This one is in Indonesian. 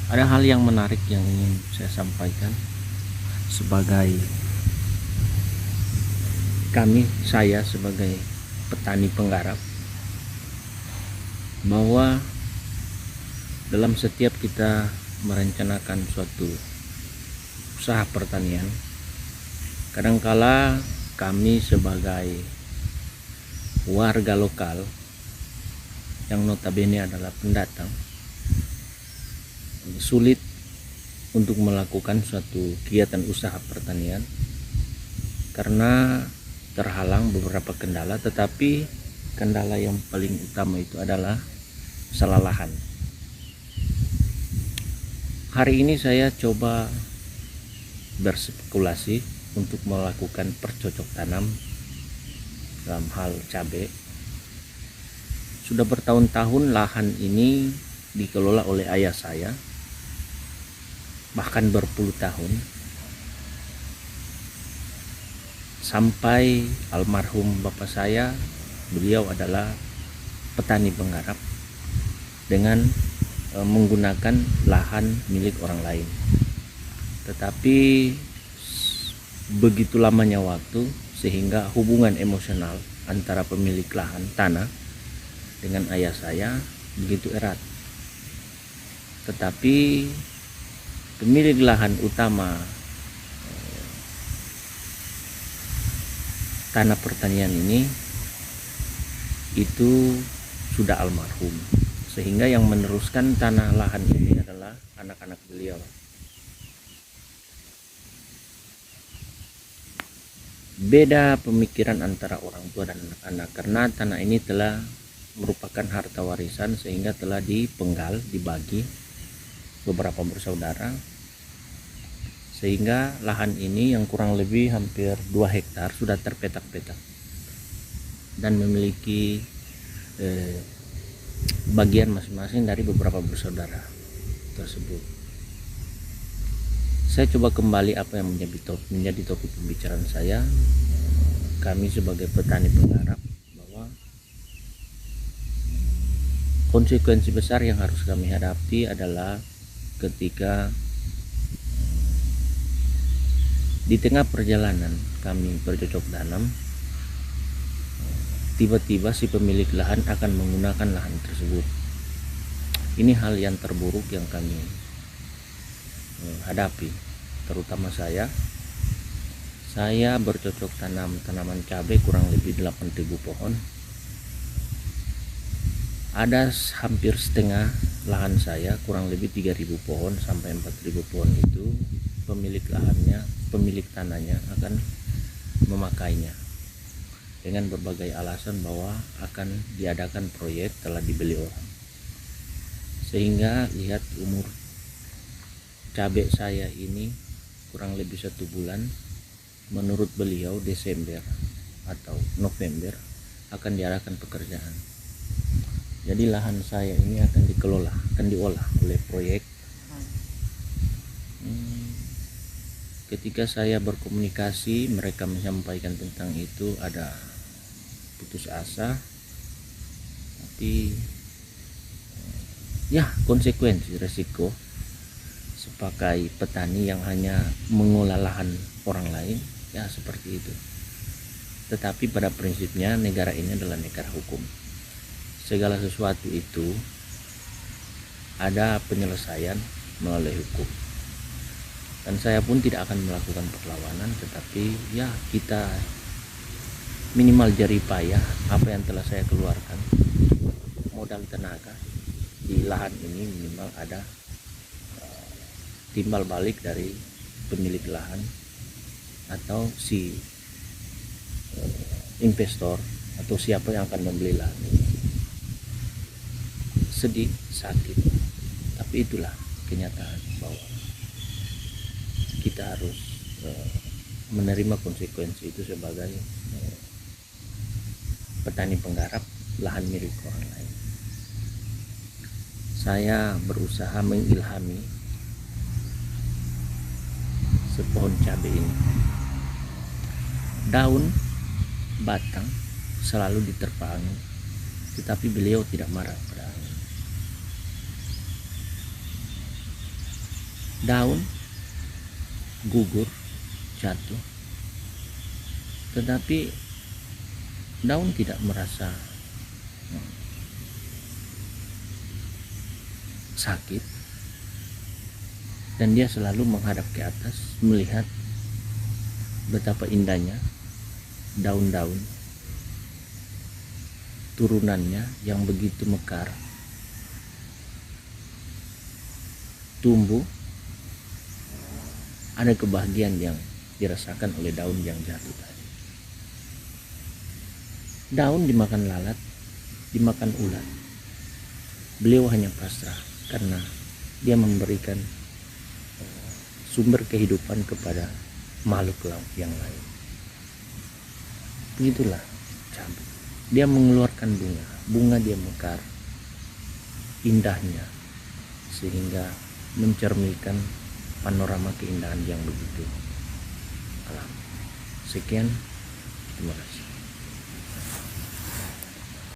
Ada hal yang menarik yang ingin saya sampaikan sebagai saya sebagai petani penggarap, bahwa dalam setiap kita merencanakan suatu usaha pertanian, kadangkala kami sebagai warga lokal yang notabene adalah pendatang sulit untuk melakukan suatu kegiatan usaha pertanian karena terhalang beberapa kendala, tetapi kendala yang paling utama itu adalah masalah lahan. Hari ini saya coba berspekulasi untuk melakukan percocok tanam dalam hal cabai. Sudah bertahun-tahun lahan ini dikelola oleh ayah saya, bahkan berpuluh tahun, sampai almarhum bapak saya. Beliau adalah petani penggarap dengan menggunakan lahan milik orang lain. Tetapi begitu lamanya waktu sehingga hubungan emosional antara pemilik lahan tanah dengan ayah saya begitu erat. Tetapi pemilik lahan utama tanah pertanian ini itu sudah almarhum, sehingga yang meneruskan tanah lahan ini adalah anak-anak beliau. Beda pemikiran antara orang tua dan anak-anak karena tanah ini telah merupakan harta warisan sehingga telah dipenggal, dibagi beberapa bersaudara, sehingga lahan ini yang kurang lebih hampir 2 hektar sudah terpetak-petak dan memiliki bagian masing-masing dari beberapa bersaudara tersebut. Saya coba kembali apa yang menjadi topik pembicaraan saya. Kami sebagai petani penggarap, bahwa konsekuensi besar yang harus kami hadapi adalah ketika di tengah perjalanan kami bercocok tanam, tiba-tiba si pemilik lahan akan menggunakan lahan tersebut. Ini hal yang terburuk yang kami hadapi, terutama saya bercocok tanam tanaman cabai kurang lebih 8.000 pohon. Ada hampir setengah lahan saya, kurang lebih 3.000 pohon sampai 4.000 pohon itu pemilik tanahnya akan memakainya dengan berbagai alasan bahwa akan diadakan proyek, telah dibeli orang. Sehingga lihat umur cabai saya ini kurang lebih 1 bulan, menurut beliau Desember atau November akan diarahkan pekerjaan. Jadi lahan saya ini akan diolah oleh proyek. Ketika saya berkomunikasi, mereka menyampaikan tentang itu, ada putus asa. Tapi ya, konsekuensi resiko sebagai petani yang hanya mengolah lahan orang lain, ya seperti itu. Tetapi pada prinsipnya negara ini adalah negara hukum. Segala sesuatu itu ada penyelesaian melalui hukum. Dan saya pun tidak akan melakukan perlawanan, tetapi ya kita minimal jerih payah apa yang telah saya keluarkan, modal tenaga di lahan ini minimal ada timbal balik dari pemilik lahan atau si investor atau siapa yang akan membeli lahan ini. Sedih, sakit, tapi itulah kenyataan bahwa kita harus menerima konsekuensi itu sebagai petani penggarap lahan milik orang lain. Saya berusaha mengilhami sepohon cabai ini. Daun, batang selalu diterpa angin, tetapi beliau tidak marah pada angin. daun gugur, jatuh, tetapi daun tidak merasa sakit, dan dia selalu menghadap ke atas melihat betapa indahnya daun-daun turunannya yang begitu mekar tumbuh. Ada kebahagiaan yang dirasakan oleh daun yang jatuh tadi. Daun dimakan lalat, dimakan ulat. Beliau hanya pasrah karena dia memberikan sumber kehidupan kepada makhluk laut yang lain. Begitulah cabai. Dia mengeluarkan bunga dia mekar indahnya sehingga mencerminkan panorama keindahan yang begitu alam. Sekian, terima kasih.